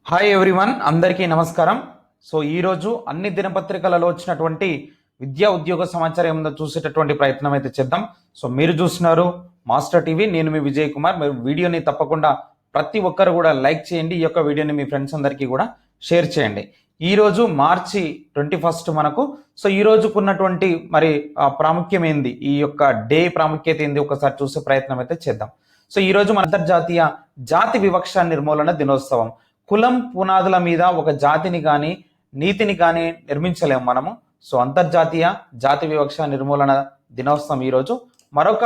Hi everyone, అందరికీ నమస్కారం. So ఈరోజు అన్ని దినపత్రికలలో వచ్చినటువంటి విద్యా ఉద్యోగ సమాచారం ఏముందో చూసేటటువంటి ప్రయత్నం అయితే చేద్దాం. సో మీరు చూస్తున్నారు మాస్టర్ టీవీ, నేను మీ విజయ్ కుమార్. మీరు వీడియోని తప్పకుండా ప్రతి ఒక్కరు కూడా లైక్ చేయండి. ఈ యొక్క వీడియోని మీ ఫ్రెండ్స్ అందరికీ కూడా షేర్ చేయండి. ఈరోజు మార్చి 21 మనకు. సో ఈ రోజుకున్నటువంటి మరి ప్రాముఖ్యం ఏంది, ఈ యొక్క డే ప్రాముఖ్యత ఏంది ఒకసారి చూసే ప్రయత్నం అయితే చేద్దాం. సో ఈరోజు మన అంతర్జాతీయ జాతి వివక్ష నిర్మూలన దినోత్సవం. కులం పునాదుల మీద ఒక జాతిని కానీ నీతిని కానీ నిర్మించలేము మనము. సో అంతర్జాతీయ జాతి వివక్ష నిర్మూలన దినోత్సవం ఈరోజు. మరొక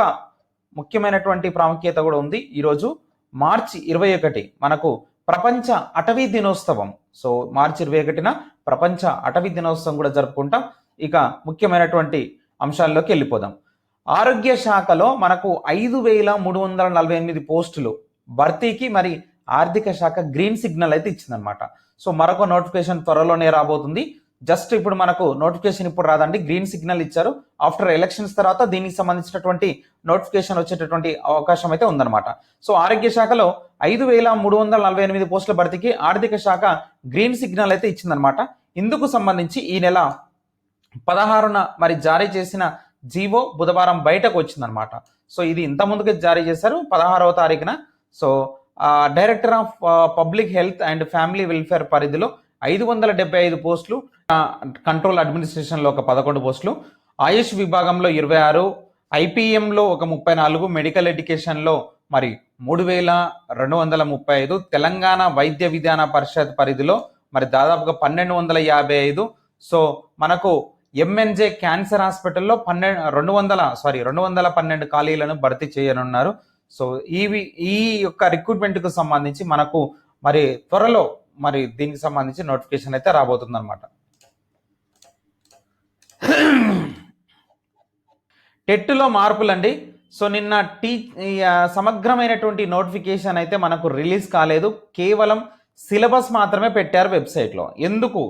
ముఖ్యమైనటువంటి ప్రాముఖ్యత కూడా ఉంది. ఈరోజు మార్చి 21 మనకు ప్రపంచ అటవీ దినోత్సవం. సో మార్చి 21న ప్రపంచ అటవీ దినోత్సవం కూడా జరుపుకుంటాం. ఇక ముఖ్యమైనటువంటి అంశాల్లోకి వెళ్ళిపోదాం. ఆరోగ్య శాఖలో మనకు 5348 పోస్టులు భర్తీకి మరి ఆర్థిక శాఖ గ్రీన్ సిగ్నల్ అయితే ఇచ్చిందనమాట. సో మరొక నోటిఫికేషన్ త్వరలోనే రాబోతుంది. జస్ట్ ఇప్పుడు మనకు నోటిఫికేషన్ ఇప్పుడు రాదండి, గ్రీన్ సిగ్నల్ ఇచ్చారు. ఆఫ్టర్ ఎలక్షన్స్ తర్వాత దీనికి సంబంధించినటువంటి నోటిఫికేషన్ వచ్చేటటువంటి అవకాశం అయితే ఉందన్నమాట. సో ఆరోగ్య శాఖలో 5348 పోస్టుల భర్తీకి ఆర్థిక శాఖ గ్రీన్ సిగ్నల్ అయితే ఇచ్చిందనమాట. ఇందుకు సంబంధించి ఈ నెల 16న మరి జారీ చేసిన జీవో బుధవారం బయటకు వచ్చిందనమాట. సో ఇది ఇంత ముందుకే జారీ చేశారు 16వ తారీఖున. So director of public health and family welfare పరిధిలో 575 పోస్టులు, కంట్రోల్ అడ్మినిస్ట్రేషన్లో ఒక 11 పోస్టులు, ఆయుష్ విభాగంలో 26, ఐపీఎంలో ఒక 34, మెడికల్ ఎడ్యుకేషన్లో మరి 3235, తెలంగాణ వైద్య విధాన పరిషత్ పరిధిలో మరి దాదాపుగా 1255. సో మనకు ఎంఎన్జే క్యాన్సర్ హాస్పిటల్లో 212 ఖాళీలను భర్తీ చేయనున్నారు. సో ఈ యొక్క రిక్రూట్మెంట్కు సంబంధించి మనకు మరి త్వరలో మరి దీనికి సంబంధించి నోటిఫికేషన్ అయితే రాబోతుంది అనమాట. టెట్లో మార్పులండి. సో నిన్న సమగ్రమైనటువంటి నోటిఫికేషన్ అయితే మనకు రిలీజ్ కాలేదు. కేవలం సిలబస్ మాత్రమే పెట్టారు వెబ్సైట్లో. ఎందుకు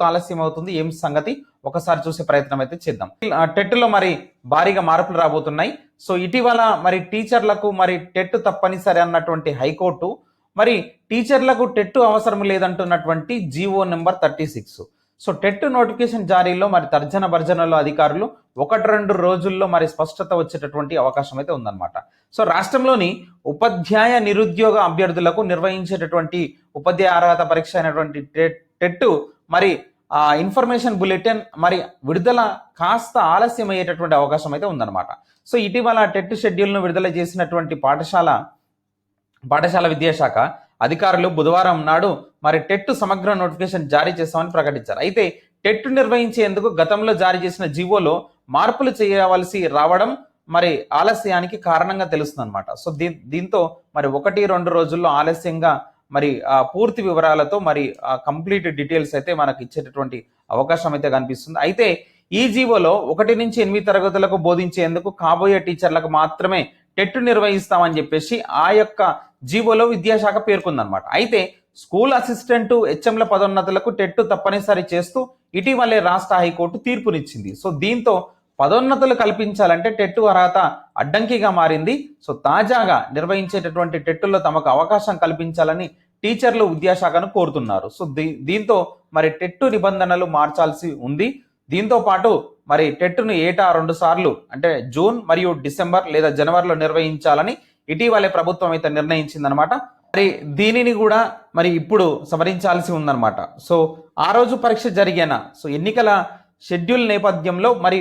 ఆలస్యం అవుతుంది, ఏం సంగతి ఒకసారి చూసే ప్రయత్నం అయితే చేద్దాం. టెట్లో మరి భారీగా మార్పులు రాబోతున్నాయి. సో ఇటీవల మరి టీచర్లకు మరి టెట్ తప్పనిసరి అన్నటువంటి హైకోర్టు మరి టీచర్లకు టెట్ అవసరం లేదంటున్నటువంటి GO number 36. So TET notification జారీలో మరి తర్జన భర్జనలో అధికారులు 1-2 రోజుల్లో మరి స్పష్టత వచ్చేటటువంటి అవకాశం అయితే ఉందన్నమాట. సో రాష్ట్రంలోని ఉపాధ్యాయ నిరుద్యోగ అభ్యర్థులకు నిర్వహించేటటువంటి ఉపాధ్యాయ అర్హత పరీక్ష అయినటువంటి టెట్ మరి ఇన్ఫర్మేషన్ బులెటిన్ మరి విడుదల కాస్త ఆలస్యం అయ్యేటటువంటి అవకాశం అయితే ఉందన్నమాట. సో ఇటీవల టెట్ షెడ్యూల్ను విడుదల చేసినటువంటి పాఠశాల విద్యాశాఖ అధికారులు బుధవారం నాడు మరి టెట్ సమగ్ర నోటిఫికేషన్ జారీ చేస్తామని ప్రకటించారు. అయితే టెట్ నిర్వహించేందుకు గతంలో జారీ చేసిన జీవోలో మార్పులు చేయవలసి రావడం మరి ఆలస్యానికి కారణంగా తెలుస్తుంది అనమాట. సో దీంతో మరి 1-2 రోజుల్లో ఆలస్యంగా మరి పూర్తి వివరాలతో మరి కంప్లీట్ డీటెయిల్స్ అయితే మనకు ఇచ్చేటటువంటి అవకాశం అయితే కనిపిస్తుంది. అయితే ఈ జీవోలో 1 నుంచి 8 తరగతులకు బోధించేందుకు కాబోయే టీచర్లకు మాత్రమే టెట్ నిర్వహిస్తామని చెప్పేసి ఆ యొక్క జీవోలో విద్యాశాఖ పేర్కొందనమాట. అయితే స్కూల్ అసిస్టెంట్ హెచ్ఎంల పదోన్నతులకు టెట్ తప్పనిసరి చేస్తూ ఇటీవలే రాష్ట్ర హైకోర్టు తీర్పునిచ్చింది. సో దీంతో పదోన్నతులు కల్పించాలంటే టెట్ అర్హత అడ్డంకిగా మారింది. సో తాజాగా నిర్వహించేటటువంటి టెట్టులో తమకు అవకాశం కల్పించాలని టీచర్లు విద్యాశాఖను కోరుతున్నారు. సో దీంతో మరి టెట్ నిబంధనలు మార్చాల్సి ఉంది. దీంతో పాటు మరి టెట్ను ఏటా 2 సార్లు అంటే జూన్ మరియు డిసెంబర్ లేదా జనవరిలో నిర్వహించాలని ఇటీవలే ప్రభుత్వం అయితే నిర్ణయించిందనమాట. మరి దీనిని కూడా మరి ఇప్పుడు సవరించాల్సి ఉందన్నమాట. సో ఆ రోజు పరీక్ష జరిగిన సో ఎన్నికల షెడ్యూల్ నేపథ్యంలో మరి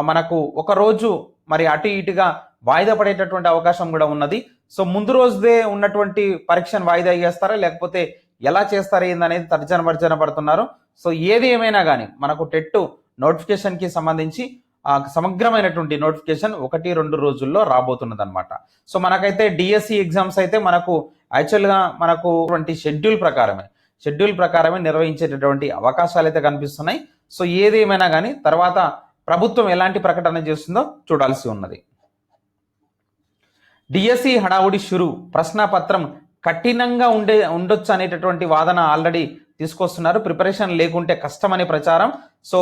మనకు ఒక రోజు మరి అటు ఇటుగా వాయిదా పడేటటువంటి అవకాశం కూడా ఉన్నది. సో ముందు రోజుదే ఉన్నటువంటి పరీక్షను వాయిదా చేస్తారా లేకపోతే ఎలా చేస్తారా ఏందనేది తర్జన పడుతున్నారు. సో ఏది ఏమైనా కానీ మనకు టెట్ నోటిఫికేషన్కి సంబంధించి సమగ్రమైనటువంటి నోటిఫికేషన్ 1-2 రోజుల్లో రాబోతున్నది అనమాట. సో మనకైతే డిఎస్సి ఎగ్జామ్స్ అయితే మనకు యాక్చువల్గా మనకు షెడ్యూల్ ప్రకారమే నిర్వహించేటటువంటి అవకాశాలు అయితే కనిపిస్తున్నాయి. సో ఏదేమైనా కానీ తర్వాత ప్రభుత్వం ఎలాంటి ప్రకటన చేస్తుందో చూడాల్సి ఉన్నది. డిఎస్సి హడావుడి షురు, ప్రశ్నపత్రం కఠినంగా ఉండొచ్చు అనేటటువంటి వాదన ఆల్రెడీ తీసుకొస్తున్నారు. ప్రిపరేషన్ లేకుంటే కష్టమనే ప్రచారం. సో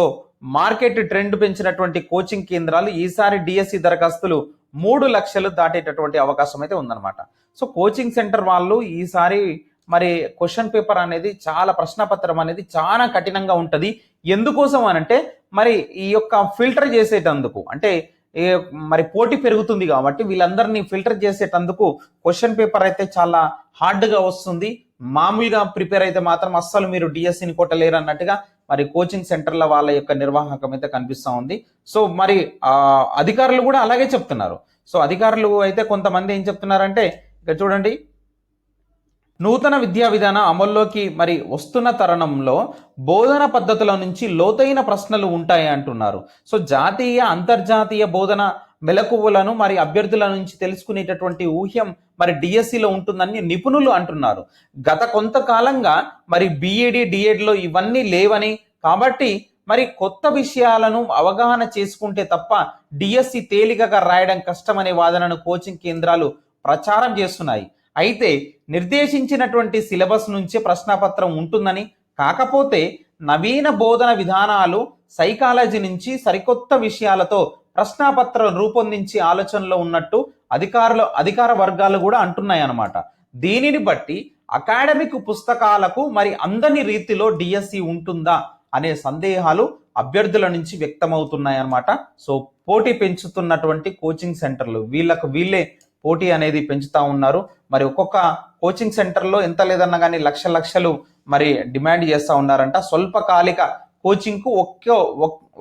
మార్కెట్ ట్రెండ్ పెంచినటువంటి కోచింగ్ కేంద్రాలు ఈసారి డిఎస్సి దరఖాస్తులు 3 లక్షలు దాటేటటువంటి అవకాశం అయితే ఉందన్నమాట. సో కోచింగ్ సెంటర్ వాళ్ళు ఈసారి మరి క్వశ్చన్ పేపర్ అనేది చాలా ప్రశ్నపత్రం అనేది చాలా కఠినంగా ఉంటుంది. ఎందుకోసం అనంటే మరి ఈ యొక్క ఫిల్టర్ చేసేటందుకు అంటే మరి పోటీ పెరుగుతుంది కాబట్టి వీళ్ళందరినీ ఫిల్టర్ చేసేటందుకు క్వశ్చన్ పేపర్ అయితే చాలా హార్డ్గా వస్తుంది. మామూలుగా ప్రిపేర్ అయితే మాత్రం అస్సలు మీరు డిఎస్సిని కొట్టలేరు అన్నట్టుగా మరి కోచింగ్ సెంటర్ల వాళ్ళ యొక్క నిర్వాహకం అయితే కనిపిస్తూ ఉంది. సో మరి అధికారులు కూడా అలాగే చెప్తున్నారు. సో అధికారులు అయితే కొంతమంది ఏం చెప్తున్నారంటే ఇక చూడండి, నూతన విద్యా విధానం అమల్లోకి మరి వస్తున్న తరుణంలో బోధన పద్ధతుల నుంచి లోతైన ప్రశ్నలు ఉంటాయి అంటున్నారు. సో జాతీయ అంతర్జాతీయ బోధన మెలకువలను మరి అభ్యర్థుల నుంచి తెలుసుకునేటటువంటి ఊహ్యం మరి డిఎస్సిలో ఉంటుందని నిపుణులు అంటున్నారు. గత కొంతకాలంగా మరి బిఈడి డిఎడ్లో ఇవన్నీ లేవని, కాబట్టి మరి కొత్త విషయాలను అవగాహన చేసుకుంటే తప్ప డిఎస్సి తేలికగా రాయడం కష్టమనే వాదనను కోచింగ్ కేంద్రాలు ప్రచారం చేస్తున్నాయి. అయితే నిర్దేశించినటువంటి సిలబస్ నుంచే ప్రశ్నపత్రం ఉంటుందని, కాకపోతే నవీన బోధన విధానాలు సైకాలజీ నుంచి సరికొత్త విషయాలతో ప్రశ్నపత్రం రూపొందించి ఆలోచనలో ఉన్నట్టు అధికార వర్గాలు కూడా అంటున్నాయి అన్నమాట. దీనిని బట్టి అకాడమిక్ పుస్తకాలకు మరి అందని రీతిలో డిఎస్సి ఉంటుందా అనే సందేహాలు అభ్యర్థుల నుంచి వ్యక్తమవుతున్నాయి అన్నమాట. సో పోటీ పెంచుతున్నటువంటి కోచింగ్ సెంటర్లు వీళ్ళే పోటీ అనేది పెంచుతా ఉన్నారు. మరి ఒక్కొక్క కోచింగ్ సెంటర్లో ఎంత లేదన్నా కానీ లక్షలు మరి డిమాండ్ చేస్తూ ఉన్నారంట. స్వల్పకాలిక కోచింగ్కు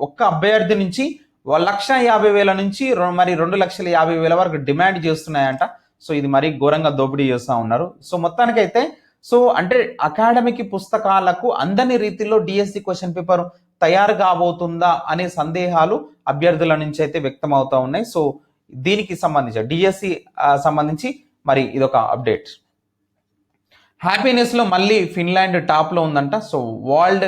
ఒక్క అభ్యర్థి నుంచి 1,50,000 నుంచి మరి 2,50,000 వరకు డిమాండ్ చేస్తున్నాయంట. సో ఇది మరి ఘోరంగా దోపిడీ చేస్తూ ఉన్నారు. సో మొత్తానికైతే సో అంటే అకాడమిక్ పుస్తకాలకు అందని రీతిలో డిఎస్సి క్వశ్చన్ పేపర్ తయారు కాబోతుందా అనే సందేహాలు అభ్యర్థుల నుంచి అయితే వ్యక్తం అవుతా ఉన్నాయి. సో దీనికి సంబంధించి డిఎస్సి సంబంధించి మరి ఇదొక అప్డేట్. హ్యాపీనెస్ లో మళ్ళీ ఫిన్లాండ్ టాప్ లో ఉందంట. సో వరల్డ్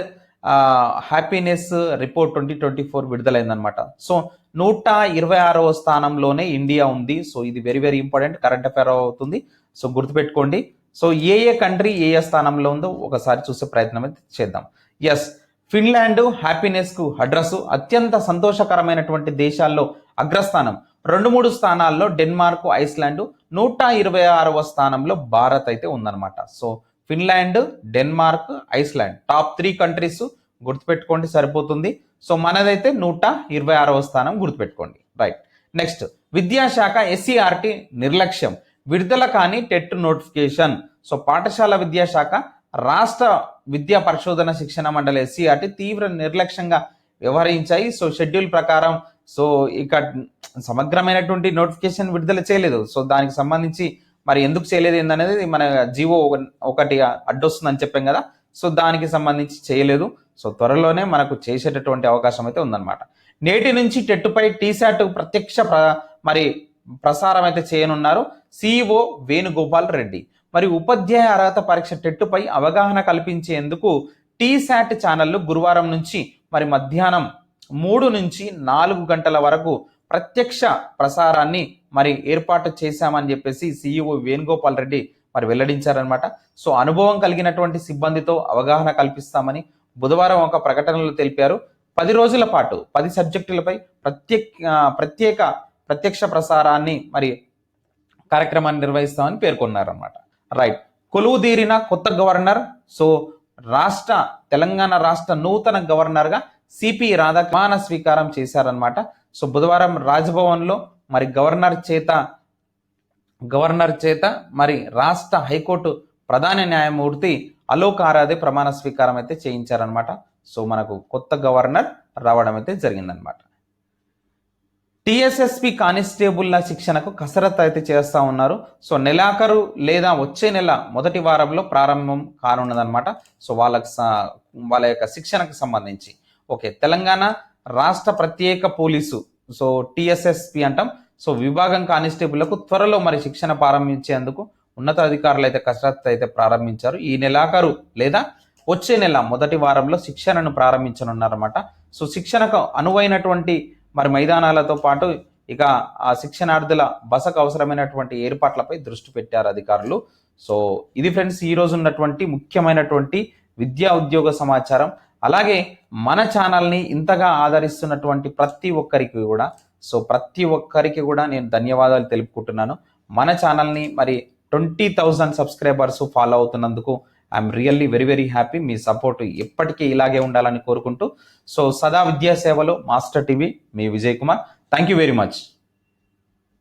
హ్యాపీనెస్ రిపోర్ట్ 2024 విడుదలైందనమాట. సో 126వ స్థానంలోనే ఇండియా ఉంది. సో ఇది very very important current affair అవుతుంది. సో గుర్తుపెట్టుకోండి. సో ఏ కంట్రీ ఏ స్థానంలో ఉందో ఒకసారి చూసే ప్రయత్నం అయితే చేద్దాం. ఎస్, ఫిన్లాండ్ హ్యాపీనెస్ కు అడ్రస్ అత్యంత సంతోషకరమైనటువంటి దేశాల్లో అగ్రస్థానం. 2-3 స్థానాల్లో డెన్మార్క్, ఐస్లాండ్, 126వ స్థానంలో భారత్ అయితే ఉందన్నమాట. So Finland, Denmark, Iceland top 3 countries గుర్తుపెట్టుకోండి సరిపోతుంది. సో మనదైతే 126వ స్థానం గుర్తుపెట్టుకోండి. రైట్. నెక్స్ట్, విద్యాశాఖ ఎస్సీఆర్టీ నిర్లక్ష్యం, విడుదల కాని టెట్ నోటిఫికేషన్. సో పాఠశాల విద్యాశాఖ, రాష్ట్ర విద్యా పరిశోధన శిక్షణ మండలి ఎస్సీఆర్టీ తీవ్ర నిర్లక్ష్యంగా వ్యవహరించాయి. సో షెడ్యూల్ ప్రకారం సో ఇక సమగ్రమైనటువంటి నోటిఫికేషన్ విడుదల చేయలేదు. సో దానికి సంబంధించి మరి ఎందుకు చేయలేదు ఏందనేది మన జీవో ఒకటి అడ్డొస్తుందని చెప్పాం కదా. సో దానికి సంబంధించి చేయలేదు. సో త్వరలోనే మనకు చేసేటటువంటి అవకాశం అయితే ఉందన్నమాట. నేటి నుంచి టెట్టుపై టీశాట్ ప్రత్యక్ష మరి ప్రసారం అయితే చేయనున్నారు సిఇఓ వేణుగోపాల్ రెడ్డి. మరి ఉపాధ్యాయ అర్హత పరీక్ష టెట్టుపై అవగాహన కల్పించేందుకు టీశాట్ ఛానళ్లు గురువారం నుంచి మరి మధ్యాహ్నం 3 నుంచి 4 గంటల వరకు ప్రత్యక్ష ప్రసారాన్ని మరి ఏర్పాటు చేశామని చెప్పేసి సిఇఓ వేణుగోపాల్ రెడ్డి మరి వెల్లడించారనమాట. సో అనుభవం కలిగినటువంటి సిబ్బందితో అవగాహన కల్పిస్తామని బుధవారం ఒక ప్రకటనలో తెలిపారు. 10 రోజుల పాటు 10 సబ్జెక్టులపై ప్రత్యక్ష ప్రసారాన్ని మరి కార్యక్రమాన్ని నిర్వహిస్తామని పేర్కొన్నారన్నమాట. రైట్. కొలువుదీరిన కొత్త గవర్నర్. సో తెలంగాణ రాష్ట్ర నూతన గవర్నర్గా సిపి రాధా ప్రమాణ స్వీకారం చేశారనమాట. సో బుధవారం రాజ్భవన్లో మరి గవర్నర్ చేత మరి రాష్ట్ర హైకోర్టు ప్రధాన న్యాయమూర్తి అలోక్ ఆరాధే ప్రమాణ స్వీకారం అయితే చేయించారనమాట. సో మనకు కొత్త గవర్నర్ రావడం అయితే జరిగిందనమాట. టిఎస్ఎస్పి కానిస్టేబుల్ల శిక్షణకు కసరత్తు అయితే చేస్తూ ఉన్నారు. సో నెలాఖరు లేదా వచ్చే నెల మొదటి వారంలో ప్రారంభం కానున్నదనమాట. సో వాళ్ళ యొక్క శిక్షణకు సంబంధించి ఓకే, తెలంగాణ రాష్ట్ర ప్రత్యేక పోలీసు సో టిఎస్ఎస్పి అంటాం. సో విభాగం కానిస్టేబుల్లకు త్వరలో మరి శిక్షణ ప్రారంభించేందుకు ఉన్నతాధికారులు అయితే కసరత్తు అయితే ప్రారంభించారు. ఈ నెలాఖరు లేదా వచ్చే నెల మొదటి వారంలో శిక్షణను ప్రారంభించనున్నారన్నమాట. సో శిక్షణకు అనువైనటువంటి మరి మైదానాలతో పాటు ఇక ఆ శిక్షణార్థుల బసకు అవసరమైనటువంటి ఏర్పాట్లపై దృష్టి పెట్టారు అధికారులు. సో ఇది ఫ్రెండ్స్ ఈ రోజు ఉన్నటువంటి ముఖ్యమైనటువంటి విద్యా ఉద్యోగ సమాచారం. అలాగే మన ఛానల్ని ఇంతగా ఆదరిస్తున్నటువంటి ప్రతి ఒక్కరికి కూడా నేను ధన్యవాదాలు తెలుపుకుంటున్నాను. మన ఛానల్ని మరి 20,000 సబ్స్క్రైబర్స్ ఫాలో అవుతున్నందుకు I'm really very very happy. మీ సపోర్ట్ ఎప్పటికీ ఇలాగే ఉండాలని కోరుకుంటూ, సో సదా విద్యా సేవలో మాస్టర్ టీవీ, మీ Vijay Kumar. Thank you very much.